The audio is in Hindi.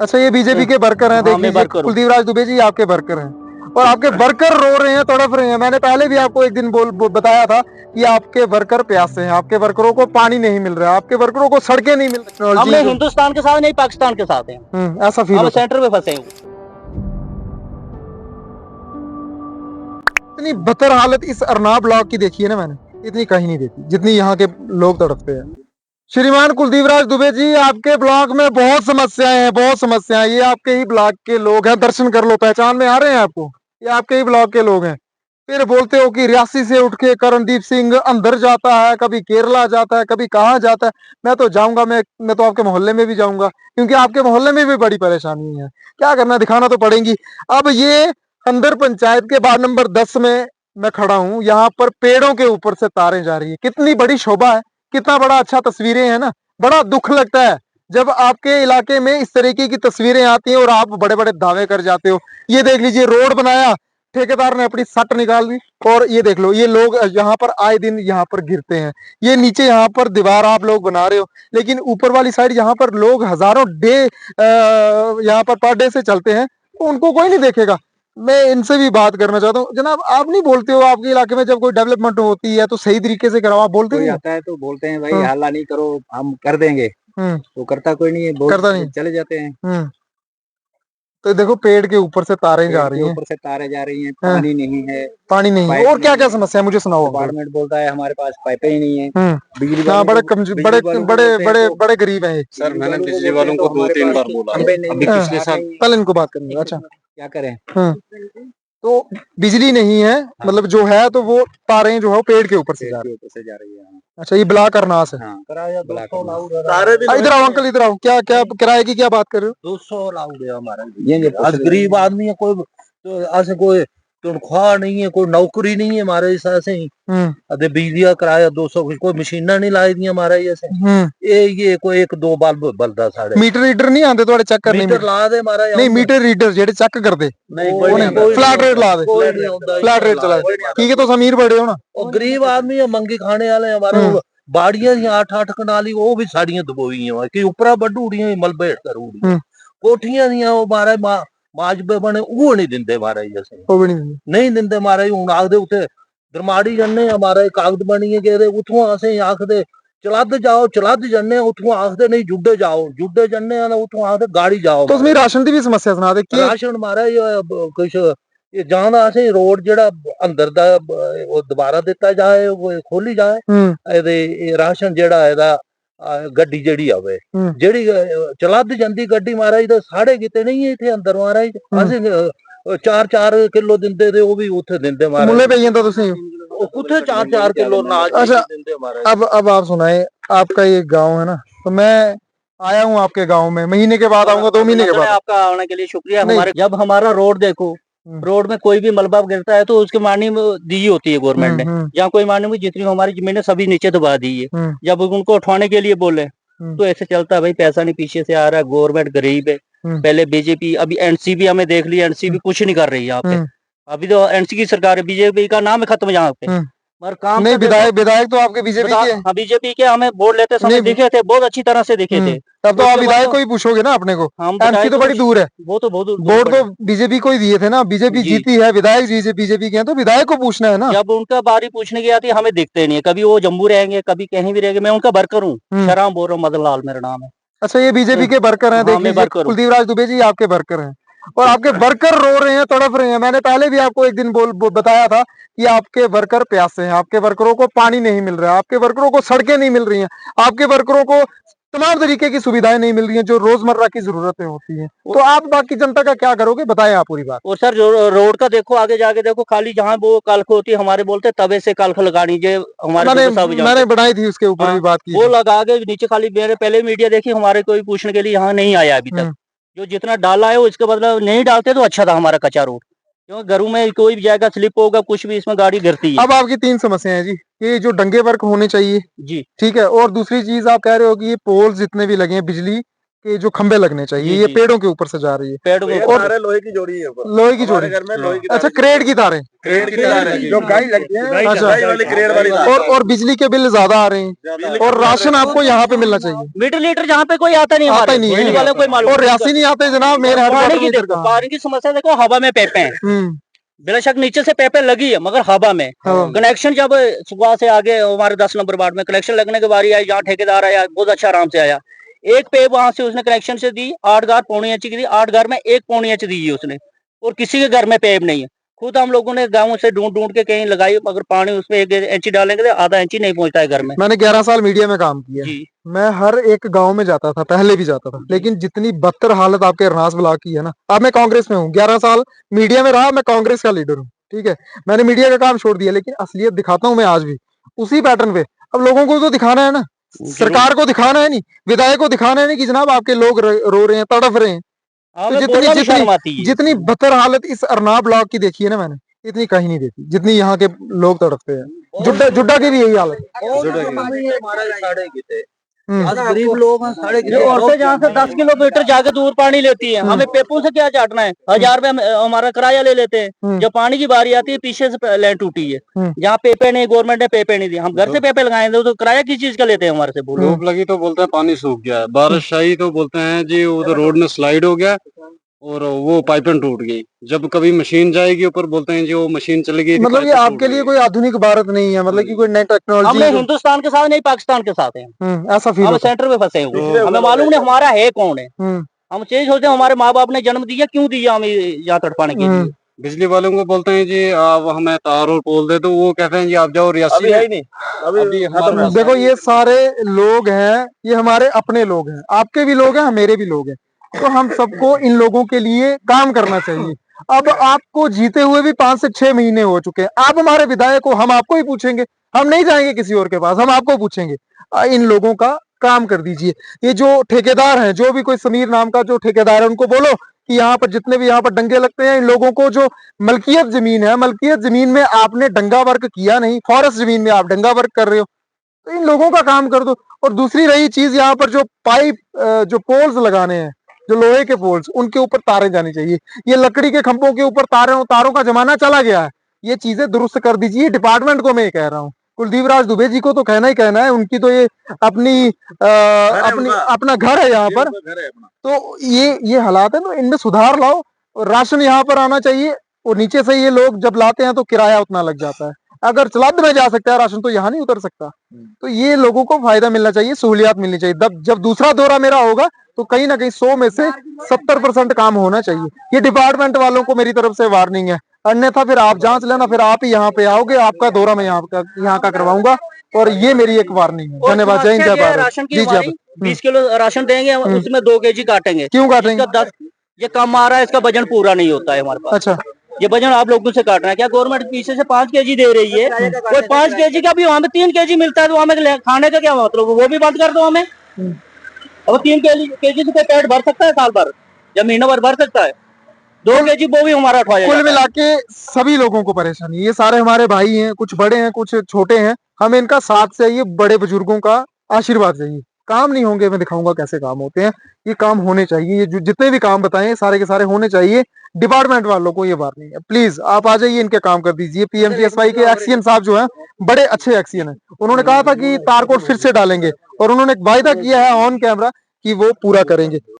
अच्छा, ये बीजेपी के वर्कर हैं, देख लीजिए कुलदीप राज दुबे जी आपके वर्कर हैं और आपके वर्कर रो रहे हैं, तड़प रहे हैं। मैंने पहले भी आपको एक दिन बताया था कि आपके वर्कर प्यासे हैं, आपके वर्करों को पानी नहीं मिल रहा है, आपके वर्करों को सड़कें नहीं मिल रही। हमने हिंदुस्तान के साथ नहीं पाकिस्तान के साथ हैं, ऐसा फील हम होता है। सेंटर में फंसे हैं। इतनी बदतर हालत इस अरनाब ब्लॉक की देखी है ना मैंने, इतनी कहीं नहीं देखी जितनी यहाँ के लोग तड़पते हैं। श्रीमान कुलदीप राज दुबे जी, आपके ब्लॉक में बहुत समस्याएं हैं, बहुत समस्याएं। ये आपके ही ब्लॉक के लोग हैं, दर्शन कर लो, पहचान में आ रहे हैं आपको, ये आपके ही ब्लॉक के लोग हैं। फिर बोलते हो कि रियासी से उठ के करणदीप सिंह अंदर जाता है, कभी केरला जाता है, कभी कहाँ जाता है। मैं तो जाऊंगा, मैं तो आपके मोहल्ले में भी जाऊंगा, क्योंकि आपके मोहल्ले में भी बड़ी परेशानी है। क्या करना, दिखाना तो पड़ेगी। अब ये अंदर पंचायत के वार्ड नंबर 10 में मैं खड़ा हूँ, यहाँ पर पेड़ों के ऊपर से तारें जा रही है। कितनी बड़ी शोभा है, कितना बड़ा अच्छा तस्वीरें है ना। बड़ा दुख लगता है जब आपके इलाके में इस तरीके की तस्वीरें आती हैं और आप बड़े बड़े दावे कर जाते हो। ये देख लीजिए, रोड बनाया, ठेकेदार ने अपनी सट निकाल दी और ये देख लो, ये लोग यहाँ पर आए दिन यहाँ पर गिरते हैं। ये नीचे यहाँ पर दीवार आप लोग बना रहे हो, लेकिन ऊपर वाली साइड यहाँ पर लोग हजारों यहाँ पर डे से चलते हैं, तो उनको कोई नहीं देखेगा। मैं इनसे भी बात करना चाहता हूँ। जनाब, आप नहीं बोलते हो आपके इलाके में जब कोई डेवलपमेंट होती है तो सही तरीके से कराओ, आप बोलते कोई नहीं? आता है तो बोलते हैं भाई हल्ला नहीं करो, हम कर देंगे, तो करता कोई नहीं है, करता नहीं, चले जाते हैं। तो देखो, पेड़ के ऊपर से तारें जा रही हैं, ऊपर से तारें जा रही हैं, पानी नहीं है, पानी नहीं है, और क्या क्या समस्या है मुझे सुनाओ। डिपार्टमेंट बोलता है हमारे पास पाइपें ही नहीं है। बिजली हाँ, बड़े बड़े बड़े बड़े बड़े गरीब हैं। सर, मैंने बिजली वालों को 2-3 बार बोला, अभी पिछले साल। कल इनको बात करनी है। अच्छा, क्या करें। तो बिजली नहीं है, मतलब जो है तो वो तारें जो है पेड़ के ऊपर से जा रही है। अच्छा, ये ब्लॉक करनास है। इधर आओ अंकल, इधर आओ। क्या क्या किराए की क्या बात कर रहे हो? 200 लाख गया हमारा। ये आज गरीब आदमी है, कोई तो ऐसे कोई तनख्वाह नहीं है, कोई नौकरी नहीं है हमारे हिसाब से ही। अरे बिजली का किराया 200, कोई मशीना नहीं लाई दी हमारा जैसे। ये कोई 1-2 बल्ब बलदा साढ़े। मीटर रीडर नहीं आते थोड़े चेक करने? मीटर ला दे हमारा नहीं, मीटर रीडर जेडे चेक कर दे, फ्लैट रेट ला दे, फ्लैट रेट चला। ठीक है, तो अमीर बड़े हो ना, और गरीब आदमी है, मंगी खाने वाले हमारे। बाड़ियां 8-8 कनाली वो भी साड़ियां दबोई हैं कि ऊपरा बड्डू उड़ियां मलबे हेठ कर उड़ी। कोठियां दियां वो मारे माजबे बने वो नहीं दिंदे मारे जैसे, वो भी नहीं दिंदे मारे। हुन आखदे उते दरमाड़ी जन्ने हमारे कागज बनी है कि उठों असें आखदे चलाद जाओ, चलाद जन्ने, उठों आखदे नहीं जुड्डे जाओ, जुड्डे जन्ने उठों आखदे गाड़ी जाओ। तो उसमें राशन की भी समस्या सुना दे। राशन मारा कुछ जान असें रोड जेड़ा अंदर दा दोबारा दिता जाए, खोली जाए। राशन जेड़ा है गड्डी जेड़ी आवे, जेड़ी चलाद जंदी गड्डी महाराज तो साढ़े किते नहीं है इथे अंदर महाराज। असें 4-4 किलो दिंदे थे, वो भी उथे दिंदे महाराज। मुल्ले पे ਜਾਂਦਾ ਤੁਸੀਂ कुथे 4-4 किलो अनाज दिंदे महाराज। अब आप सुनाए, आपका ये गांव है ना, तो मैं आया हूँ आपके गांव में, महीने के बाद आऊंगा, 2 महीने के बाद। आपका आने के लिए शुक्रिया। हमारे जब हमारा रोड देखो, रोड में कोई भी मलबा गिरता है तो उसकी मानी दी होती है गवर्नमेंट ने। जहाँ कोई मानी में जितनी हमारी जमीनें सभी नीचे दबा दी है। जब उनको उठवाने के लिए बोले तो ऐसे चलता है भाई, पैसा नहीं पीछे से आ रहा है, गवर्नमेंट गरीब है। पहले बीजेपी, अभी एनसीपी हमें देख लिया, एनसीपी कुछ नहीं कर रही है यहाँ पे। अभी तो एनसी की सरकार है, बीजेपी का नाम है खत्म यहाँ पे। मगर काम नहीं, विधायक तो आपके बीजेपी के हैं। बीजेपी के हमें वोट लेते समय दिखे थे, बहुत अच्छी तरह से दिखे थे। तब तो आप विधायक को ही पूछोगे ना अपने को, एमसी तो बड़ी दूर है। वो तो बहुत वोट तो बीजेपी को ही दिए थे ना, बीजेपी जीती है, विधायक बीजेपी के हैं, तो विधायक को पूछना है ना। जब उनका बारी पूछने की आती है हमें दिखते नहीं है, कभी वो जम्मू रहेंगे, कभी कहीं भी रहेंगे। मैं उनका वर्कर हूँ, शराम बोल रहा हूँ, मदन लाल मेरा नाम है। अच्छा, ये बीजेपी के वर्कर हैं, देख लीजिए कुलदीप राज दुबे जी आपके वर्कर हैं और आपके वर्कर रो रहे हैं, तड़प रहे हैं। मैंने पहले भी आपको एक दिन बताया था कि आपके वर्कर प्यासे हैं, आपके वर्करों को पानी नहीं मिल रहा है, आपके वर्करों को सड़कें नहीं मिल रही हैं, आपके वर्करों को तमाम तरीके की सुविधाएं नहीं मिल रही हैं जो रोजमर्रा की जरूरतें होती हैं। तो आप बाकी जनता का क्या करोगे, बताएं आप पूरी बात। और सर, जो रोड का देखो, आगे जाके देखो, खाली जहाँ वो काल्ख होती है, हमारे बोलते तबे से काल्ख लगानी जे हमारे। मैंने बनाई थी, उसके ऊपर भी बात की, वो लगा के नीचे खाली। मेरे पहले मीडिया देखी, हमारे कोई पूछने के लिए यहाँ नहीं आया अभी तक। जो जितना डाला है उसके बदला नहीं डालते तो अच्छा था हमारा कच्चा रोड, क्योंकि घरों में कोई भी जाएगा, स्लिप होगा, कुछ भी, इसमें गाड़ी गिरती है। अब आपकी 3 समस्याएं हैं जी, ये जो डंगे वर्क होने चाहिए जी, ठीक है, और दूसरी चीज आप कह रहे हो कि ये पोल्स जितने भी लगे हैं बिजली के जो खंबे लगने चाहिए, जी, ये जी। पेड़ों के ऊपर से जा रही है, पेड़ में और तारे लोहे की जोड़ी है ऊपर। लोहे की जोड़ी, घर में लोहे की अच्छा क्रेड की तारें, क्रेड की तार है जो गाइड लगती है, अच्छा, गाइड वाली क्रेड वाली तार। और बिजली के बिल ज्यादा आ रहे हैं, और राशन आपको यहाँ पे मिलना चाहिए, मीटर लीटर जहाँ पे कोई आता नहीं, आता हमारे ही नहीं बिजली है, वाले कोई मालूम और रियासी नहीं आते जनाब, मेन पानी हेडक्वार्टर की इधर देखो, कहाँ? पानी की समस्या देखो, हवा में पैपे हैं, बेशक नीचे से पैपे लगी है मगर हवा में। हाँ। कनेक्शन जब सुबह से आगे हमारे 10 नंबर वार्ड में कनेक्शन लगने की बारी आई, जहाँ ठेकेदार आया बहुत अच्छा आराम से आया, एक पेप वहां से उसने कनेक्शन से दी, 8 घर पौनी इंच की दी, 8 घर में 1 पौनी इंच दी है उसने, और किसी के घर में पेप नहीं है। खुद हम लोगों ने गाँव से ढूंढ ढूंढ के कहीं लगाई, मगर पानी उसमें 1 इंच डालेंगे तो आधा इंच ही नहीं पहुंचता है घर में। मैंने 11 साल मीडिया में काम किया, जी मैं हर एक गांव में जाता था, पहले भी जाता था, लेकिन जितनी बदतर हालत आपके अरनास ब्लॉक की है ना, अब मैं कांग्रेस में हूँ, 11 साल मीडिया में रहा, मैं कांग्रेस का लीडर हूँ, ठीक है, मैंने मीडिया का काम छोड़ दिया, लेकिन असलियत दिखाता हूँ मैं आज भी उसी पैटर्न पे। अब लोगों को तो दिखाना है ना, सरकार को दिखाना है नहीं, विधायक को दिखाना है नहीं कि जनाब आपके लोग रो रहे हैं, तड़फ रहे हैं। तो हमें जितनी बोलना भी जितनी शर्म आती है। जितनी बदतर हालत इस अरनाब ब्लॉक की देखी है ना मैंने, इतनी कहीं नहीं देखी जितनी यहाँ के लोग तड़पते हैं। जुड्डा जुड्डा की भी यही हालत है। गरीब लोग हैं, साढ़े ये औरतें जहाँ से 10 किलोमीटर जाके दूर पानी लेती हैं, हमें पेपों से क्या चाटना है, 1000 रुपए हमारा किराया ले लेते हैं। जब पानी की बारी आती है पीछे से लाइन टूटी है, जहाँ पेपे नहीं, गवर्नमेंट ने पेपे नहीं दी, हम घर से पेपे लगाए तो किराया किस चीज का लेते हैं हमारे से, बोलो। धूप लगी तो बोलते हैं पानी सूख गया है, बारिश आई तो बोलते हैं जी उधर रोड में स्लाइड हो गया और वो पाइपें टूट गई, जब कभी मशीन जाएगी ऊपर बोलते हैं जी वो मशीन चली गई थी, मतलब ये पाइपें आपके टूट लिए गई। कोई आधुनिक भारत नहीं है, मतलब कि कोई नई हमने टेक्नोलॉजी हिंदुस्तान के साथ नहीं पाकिस्तान के साथ हैं, ऐसा फील हम होता है। सेंटर में फंसे हुए, हमें मालूम नहीं हमारा है कौन है। हम चेंज होते हैं, हमारे माँ बाप ने जन्म दिया, क्यों दिया हमें यहाँ तड़पाने के लिए। बिजली वालों को बोलते हैं जी आप हमें तार और पोल दे, तो वो कहते हैं जी आप जाओ रियासी अभी है ही नहीं, अभी हमारे पास देखो ये सारे लोग हैं, ये हमारे अपने लोग हैं, आपके भी लोग हैं, मेरे भी लोग हैं, तो हम सबको इन लोगों के लिए काम करना चाहिए। अब आपको जीते हुए भी 5 से 6 महीने हो चुके हैं, आप हमारे विधायक हो, हम आपको ही पूछेंगे, हम नहीं जाएंगे किसी और के पास, हम आपको पूछेंगे। इन लोगों का काम कर दीजिए। ये जो ठेकेदार हैं, जो भी कोई समीर नाम का जो ठेकेदार है, उनको बोलो कि यहाँ पर जितने भी यहाँ पर दंगे लगते हैं, इन लोगों को जो मलकियत जमीन है, मलकियत जमीन में आपने डंगा वर्क किया नहीं, फॉरेस्ट जमीन में आप डंगा वर्क कर रहे हो, तो इन लोगों का काम कर दो। और दूसरी रही चीज, यहाँ पर जो पाइप जो पोल्स लगाने हैं, जो लोहे के पोल्स, उनके ऊपर तारे जानी चाहिए। ये लकड़ी के खंभों के ऊपर तारों का जमाना चला गया है, ये चीजें दुरुस्त कर दीजिए। डिपार्टमेंट को मैं ये कह रहा हूँ, कुलदीप राज दुबे जी को तो कहना ही कहना है, उनकी तो ये अपना घर है यहाँ पर, तो ये हालात है, तो इनमें सुधार लाओ। और राशन यहाँ पर आना चाहिए, और नीचे से ये लोग जब लाते हैं तो किराया उतना लग जाता है, अगर चलाद में जा सकता है राशन तो यहाँ नहीं उतर सकता। तो ये लोगों को फायदा मिलना चाहिए, सहूलियात मिलनी चाहिए। जब दूसरा दौरा मेरा होगा तो कहीं ना कहीं 100 में से 70% काम होना चाहिए। ये डिपार्टमेंट वालों को मेरी तरफ से वार्निंग है, अन्यथा फिर आप जांच लेना, फिर आप ही यहाँ पे आओगे, आपका दौरा मैं यहाँ का करवाऊंगा, और ये मेरी एक वार्निंग है। धन्यवाद, जय हिंद, जय भारत। राशन की जी जी, हमारी 20 किलो राशन देंगे, उसमें 2 kg काटेंगे। क्यों काटेंगे? 10 ये कम आ रहा है, इसका वजन पूरा नहीं होता है हमारे पास। अच्छा, ये वजन आप लोगों से काटना है क्या? गवर्नमेंट पीछे से 5 kg दे रही है, कोई 5 kg का भी हमें 3 kg मिलता है, तो हमें खाने का क्या मतलब, वो भी बंद कर दो हमें। अब 3 kg से पेट भर सकता है साल भर या महीना भर सकता है? 2 kg वो भी हमारा उठवाया कुल मिला के सभी लोगों को परेशानी, ये सारे हमारे भाई हैं, कुछ बड़े हैं कुछ छोटे हैं, हमें इनका साथ चाहिए, बड़े बुजुर्गों का आशीर्वाद चाहिए। काम नहीं होंगे, मैं दिखाऊंगा कैसे काम होते हैं, ये काम होने चाहिए, ये जितने भी काम बताएं सारे के सारे होने चाहिए। डिपार्टमेंट वालों को ये वार्निंग है, प्लीज आप आ जाइए, इनके काम कर दीजिए। पीएमजीएसवाई के एक्सीएन साहब जो हैं, बड़े अच्छे एक्सीएन हैं, उन्होंने कहा था कि तारकोट फिर से डालेंगे, और उन्होंने एक वायदा किया है ऑन कैमरा कि वो पूरा करेंगे।